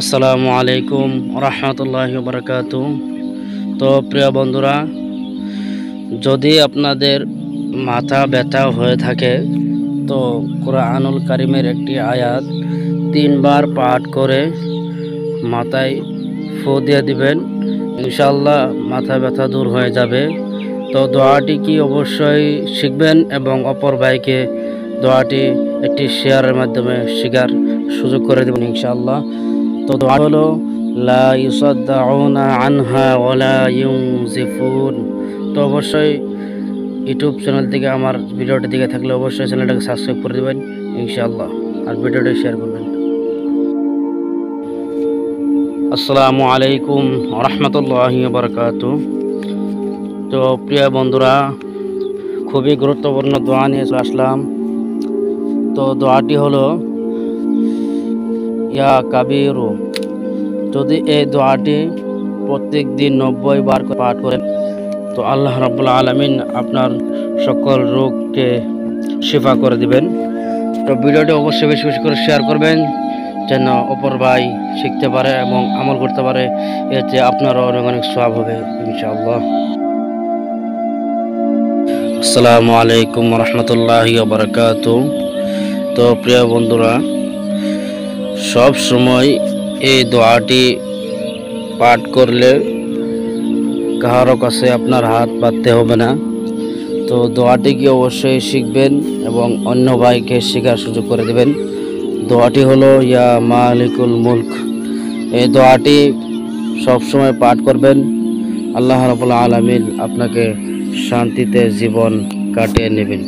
আসসালামু আলাইকুম রহমতুল্লাহি বারাকাতু। তো প্রিয় বন্ধুরা, যদি আপনাদের মাথা ব্যথা হয়ে থাকে তো কুরআনুল কারীমের একটি আয়াত 3 বার পাঠ করে মাথায় ফু দিয়ে দিবেন, ইনশাআল্লাহ মাথা ব্যথা দূর হয়ে যাবে। তো দোয়াটি কি অবশ্যই শিখবেন এবং অপর ভাইকে দোয়াটি একটি শেয়ারের মাধ্যমে শেখার সুযোগ করে দেবেন ইনশাআল্লাহ। তো দোয়া হলো লা ইউসাদ্দাউনা আনহা ওয়ালা ইউনজিফুন। তো অবশ্যই ইউটিউব চ্যানেল থেকে আমার ভিডিওটি দিকে থাকলে অবশ্যই চ্যানেলটাকে সাবস্ক্রাইব করে দেবেন ইনশাআল্লাহ, আর ভিডিওটি শেয়ার করবেন। আসসালামু আলাইকুম রহমতুল্লাহি বারাকাতু। তো প্রিয় বন্ধুরা, খুবই গুরুত্বপূর্ণ দোয়া নিয়ে চলে আসলাম। তো দোয়াটি হলো ইয়া কাবিরু। যদি এই দোয়াটি প্রত্যেক দিন 90 বার পাঠ করেন তো আল্লাহ রাব্বুল আলামিন আপনার সকল রোগকে শিফা করে দিবেন। তো ভিডিওটি অবশ্যই বেশি বেশি করে শেয়ার করবেন যেন অপর ভাই শিখতে পারে এবং আমল করতে পারে, এতে আপনারও অনেক অনেক সওয়াব হবে ইনশাআল্লাহ। আসসালামু আলাইকুম রহমতুল্লাহি বারাকাতু। তো প্রিয় বন্ধুরা, সব সময় এই দোয়াটি পাঠ করলে কারো কাছে আপনার হাত পাততে হবে না। তো দোয়াটি কি অবশ্যই শিখবেন এবং অন্য ভাইকে শেখার সুযোগ করে দেবেন। দোয়াটি হলো ইয়া মালিকুল মুলক। এই দোয়াটি সবসময় পাঠ করবেন, আল্লাহ রাব্বুল আলামিন আপনাকে শান্তিতে জীবন কাটিয়ে নেবেন।